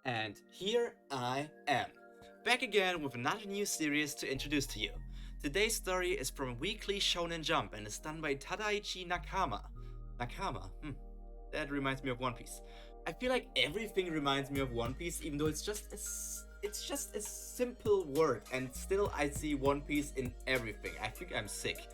And here I am, back again with another new series to introduce to you. Today's story is from Weekly Shonen Jump and is done by Tadaichi Nakama. That reminds me of One Piece. I feel like everything reminds me of One Piece, even though it's just a simple word, and still I see One Piece in everything. I think I'm sick.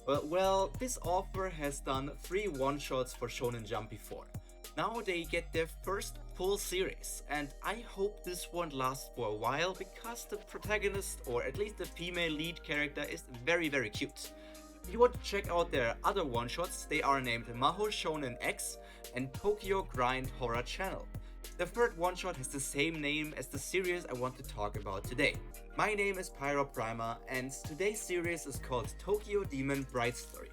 Well, this author has done 3 one-shots for Shonen Jump before. Now they get their first full series, and I hope this won't last for a while because the protagonist, or at least the female lead character, is very cute. If you want to check out their other one-shots, they are named Maho Shonen X and Tokyo Grind Horror Channel. The third one-shot has the same name as the series I want to talk about today. My name is Pyro Primer, and today's series is called Tokyo Demon Bride Story.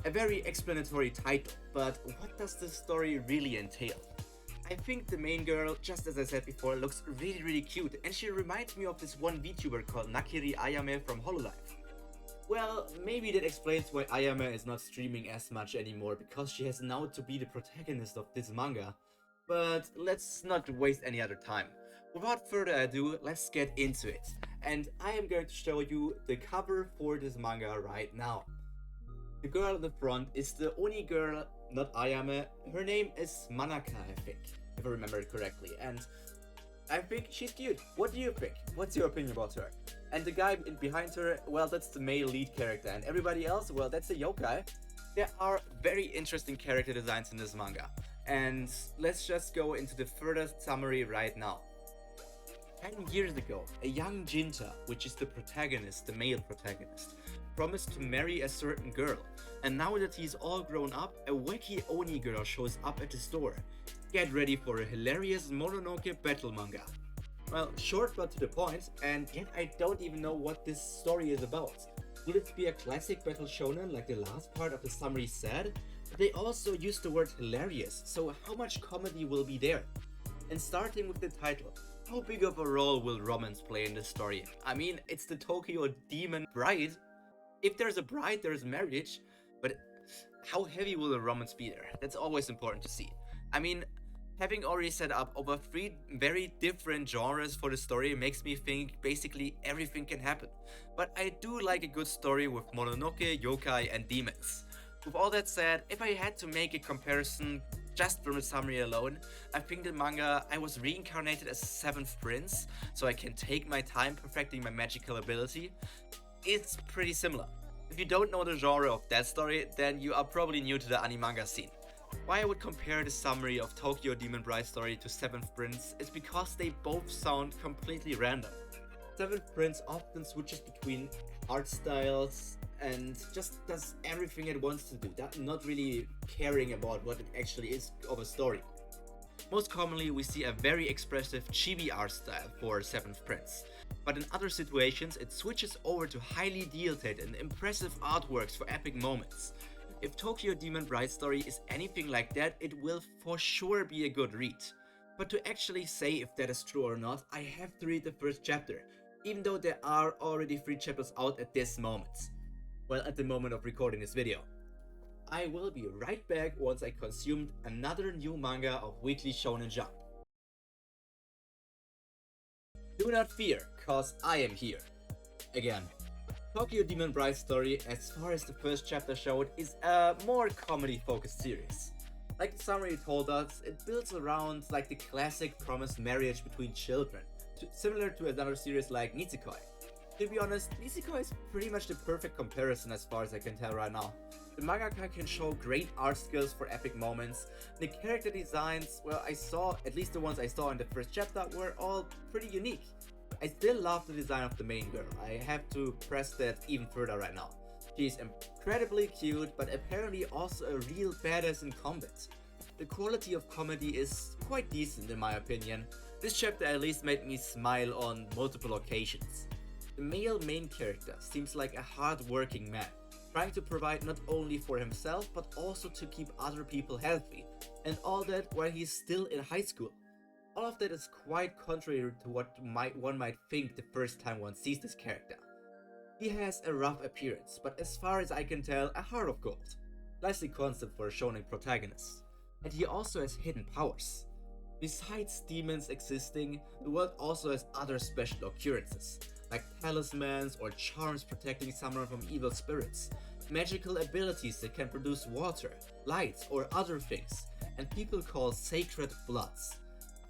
A very explanatory title, but what does this story really entail? I think the main girl, just as I said before, looks really cute, and she reminds me of this one VTuber called Nakiri Ayame from Hololive. Well, maybe that explains why Ayame is not streaming as much anymore, because she has now to be the protagonist of this manga. But let's not waste any other time. Without further ado, let's get into it. And I am going to show you the cover for this manga right now. The girl in the front is the Oni girl, not Ayame. Her name is Manaka, I think, if I remember it correctly. And I think she's cute. What do you think? What's your opinion about her? And the guy behind her, well, that's the male lead character. And everybody else, well, that's a yokai. There are very interesting character designs in this manga. And let's just go into the further summary right now. 10 years ago, a young Jinta, which is the protagonist, the male protagonist, promised to marry a certain girl, and now that he's all grown up, a wacky Oni girl shows up at his door. Get ready for a hilarious Mononoke battle manga. Well, short but to the point, and yet I don't even know what this story is about. Will it be a classic battle shonen like the last part of the summary said? But they also use the word hilarious, so how much comedy will be there? And starting with the title, how big of a role will romance play in this story? I mean, it's the Tokyo Demon Bride. If there's a bride, there's marriage, but how heavy will the romance be there? That's always important to see. I mean, having already set up over 3 very different genres for the story makes me think basically everything can happen. But I do like a good story with Mononoke, yokai, and demons. With all that said, if I had to make a comparison just from the summary alone, I think the manga I was reincarnated as a 7th prince, so I can take my time perfecting my magical ability. It's pretty similar. If you don't know the genre of that story, then you are probably new to the anime-manga scene. Why I would compare the summary of Tokyo Demon Bride Story to 7th Prince is because they both sound completely random. 7th Prince often switches between art styles and just does everything it wants to do, not really caring about what it actually is of a story. Most commonly, we see a very expressive chibi art style for 7th Prince, but in other situations it switches over to highly detailed and impressive artworks for epic moments. If Tokyo Demon Bride Story is anything like that, it will for sure be a good read. But to actually say if that is true or not, I have to read the first chapter, even though there are already 3 chapters out at this moment. Well, at the moment of recording this video. I will be right back once I consumed another new manga of Weekly Shonen Jump. Do not fear, cause I am here. Again. Tokyo Demon Bride Story, as far as the first chapter showed, is a more comedy-focused series. Like the summary told us, it builds around like the classic promised marriage between children, similar to another series like Nisekoi. To be honest, Nisekoi is pretty much the perfect comparison as far as I can tell right now. The mangaka can show great art skills for epic moments. The character designs, well, at least the ones I saw in the first chapter, were all pretty unique. I still love the design of the main girl. I have to press that even further right now. She is incredibly cute, but apparently also a real badass in combat. The quality of comedy is quite decent in my opinion. This chapter at least made me smile on multiple occasions. The male main character seems like a hard-working man, trying to provide not only for himself but also to keep other people healthy, and all that while he's still in high school. All of that is quite contrary to what one might think the first time one sees this character. He has a rough appearance, but as far as I can tell, a heart of gold. Nicely constant for a shonen protagonist. And he also has hidden powers. Besides demons existing, the world also has other special occurrences, like talismans or charms protecting someone from evil spirits, magical abilities that can produce water, light, or other things, and people call sacred bloods.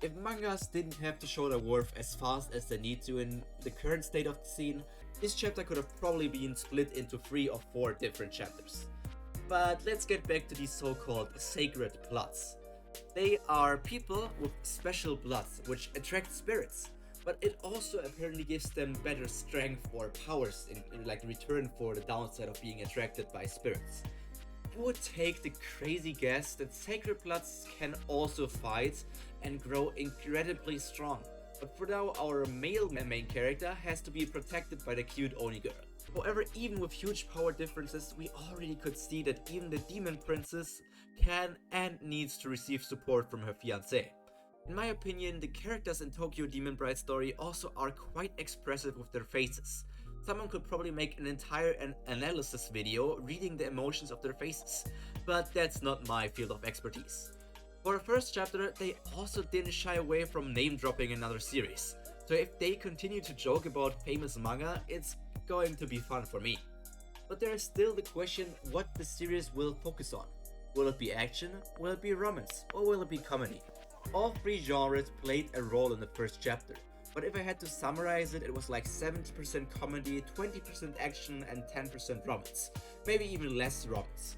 If mangas didn't have to show their worth as fast as they need to in the current state of the scene, this chapter could have probably been split into 3 or 4 different chapters. But let's get back to these so-called sacred bloods. They are people with special bloods which attract spirits, but it also apparently gives them better strength or powers in like return for the downside of being attracted by spirits. Who would take the crazy guess that sacred bloods can also fight and grow incredibly strong? But for now, our male main character has to be protected by the cute Oni girl. However, even with huge power differences, we already could see that even the demon princess can and needs to receive support from her fiancé. In my opinion, the characters in Tokyo Demon Bride story also are quite expressive with their faces. Someone could probably make an entire analysis video reading the emotions of their faces, but that's not my field of expertise. For the first chapter, they also didn't shy away from name dropping another series, so if they continue to joke about famous manga, it's going to be fun for me. But there is still the question what the series will focus on. Will it be action, will it be romance, or will it be comedy? All 3 genres played a role in the first chapter, but if I had to summarize it, it was like 70% comedy, 20% action, and 10% romance. Maybe even less romance.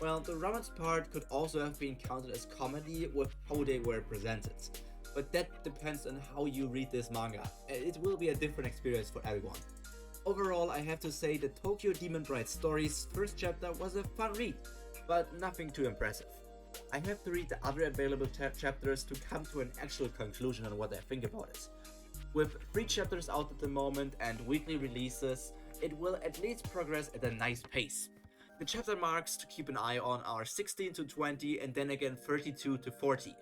Well, the romance part could also have been counted as comedy with how they were presented. But that depends on how you read this manga. It will be a different experience for everyone. Overall, I have to say the Tokyo Demon Bride story's first chapter was a fun read, but nothing too impressive. I have to read the other available chapters to come to an actual conclusion on what I think about it. With 3 chapters out at the moment and weekly releases, it will at least progress at a nice pace. The chapter marks to keep an eye on are 16 to 20 and then again 32 to 40,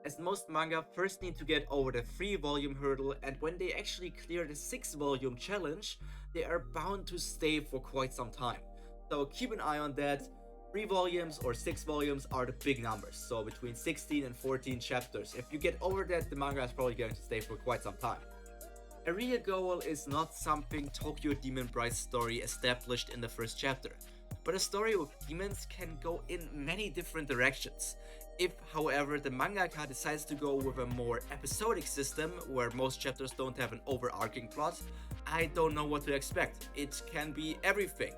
as most manga first need to get over the 3-volume hurdle, and when they actually clear the 6-volume challenge, they are bound to stay for quite some time. So keep an eye on that. 3 volumes or 6 volumes are the big numbers, so between 16 and 14 chapters. If you get over that, the manga is probably going to stay for quite some time. A real goal is not something Tokyo Demon Bride's story established in the first chapter, but a story with demons can go in many different directions. If, however, the mangaka decides to go with a more episodic system, where most chapters don't have an overarching plot, I don't know what to expect. It can be everything.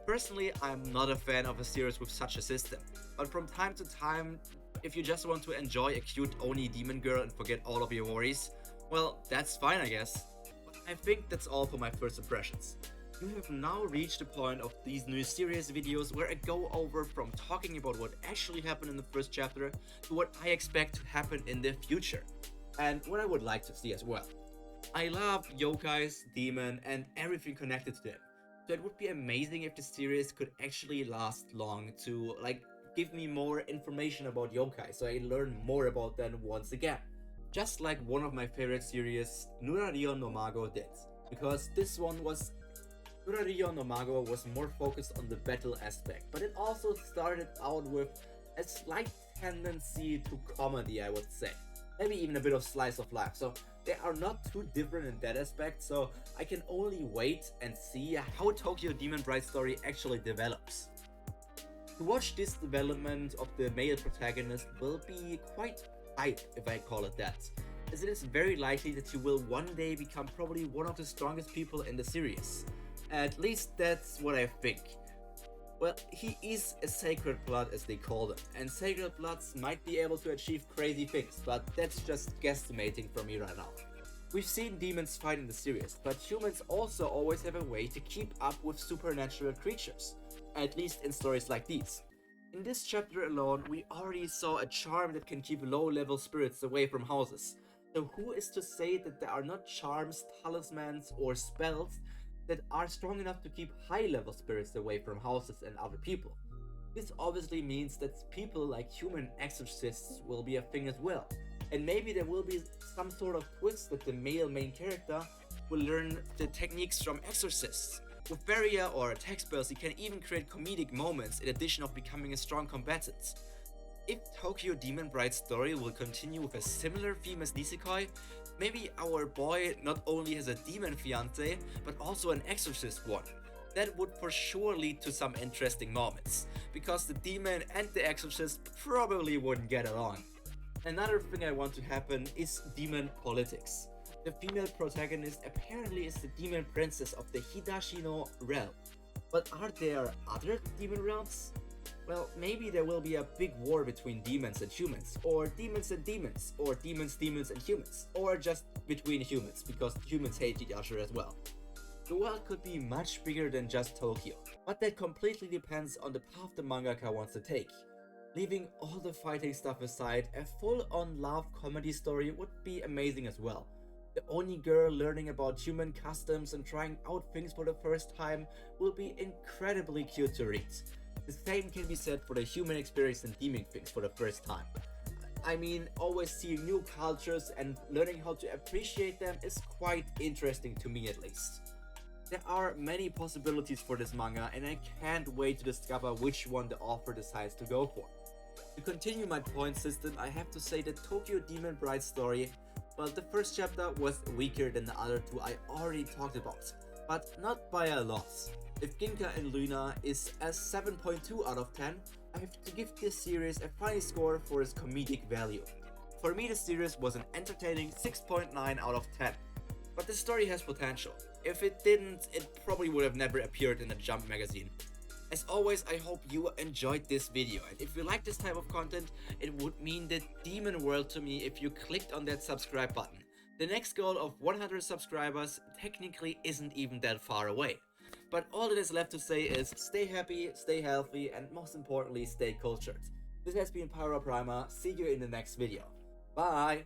Personally, I'm not a fan of a series with such a system, but from time to time, if you just want to enjoy a cute Oni demon girl and forget all of your worries, well, that's fine I guess. But I think that's all for my first impressions. You have now reached the point of these new series videos where I go over from talking about what actually happened in the first chapter to what I expect to happen in the future, and what I would like to see as well. I love yokais, demon, and everything connected to them. So it would be amazing if the series could actually last long to give me more information about yokai so I learn more about them once again. Just like one of my favorite series, Nurario no Mago did. Because this one was Nurario no Mago was more focused on the battle aspect, but it also started out with a slight tendency to comedy, I would say. Maybe even a bit of slice of life. So they are not too different in that aspect, so I can only wait and see how Tokyo Demon Bride story actually develops. To watch this development of the male protagonist will be quite hype, if I call it that, as it is very likely that he will one day become probably one of the strongest people in the series. At least that's what I think. Well, he is a sacred blood as they call them, and sacred bloods might be able to achieve crazy things, but that's just guesstimating from me right now. We've seen demons fight in the series, but humans also always have a way to keep up with supernatural creatures, at least in stories like these. In this chapter alone, we already saw a charm that can keep low-level spirits away from houses. So who is to say that there are not charms, talismans, or spells that are strong enough to keep high-level spirits away from houses and other people? This obviously means that people like human exorcists will be a thing as well. And maybe there will be some sort of twist that the male main character will learn the techniques from exorcists. With barrier or attack spells, he can even create comedic moments in addition of becoming a strong combatant. If Tokyo Demon Bride's story will continue with a similar theme as Nisekoi, maybe our boy not only has a demon fiance, but also an exorcist one. That would for sure lead to some interesting moments, because the demon and the exorcist probably wouldn't get along. Another thing I want to happen is demon politics. The female protagonist apparently is the demon princess of the Hidashino realm. But are there other demon realms? Well, maybe there will be a big war between demons and humans, or demons and demons, or demons, demons and humans, or just between humans, because humans hate each other as well. The world could be much bigger than just Tokyo, but that completely depends on the path the mangaka wants to take. Leaving all the fighting stuff aside, a full-on love comedy story would be amazing as well. The Oni girl learning about human customs and trying out things for the first time will be incredibly cute to read. The same can be said for the human experience and demon things for the first time. I mean, always seeing new cultures and learning how to appreciate them is quite interesting to me at least. There are many possibilities for this manga and I can't wait to discover which one the author decides to go for. To continue my point system, I have to say that Tokyo Demon Bride's story, well, the first chapter was weaker than the other two I already talked about, but not by a lot. If Ginka and Luna is a 7.2 out of 10, I have to give this series a funny score for its comedic value. For me, the series was an entertaining 6.9 out of 10. But the story has potential. If it didn't, it probably would have never appeared in a Jump magazine. As always, I hope you enjoyed this video, and if you like this type of content, it would mean the demon world to me if you clicked on that subscribe button. The next goal of 100 subscribers technically isn't even that far away. But all that is left to say is stay happy, stay healthy, and most importantly, stay cultured. This has been Pyro Prima. See you in the next video. Bye!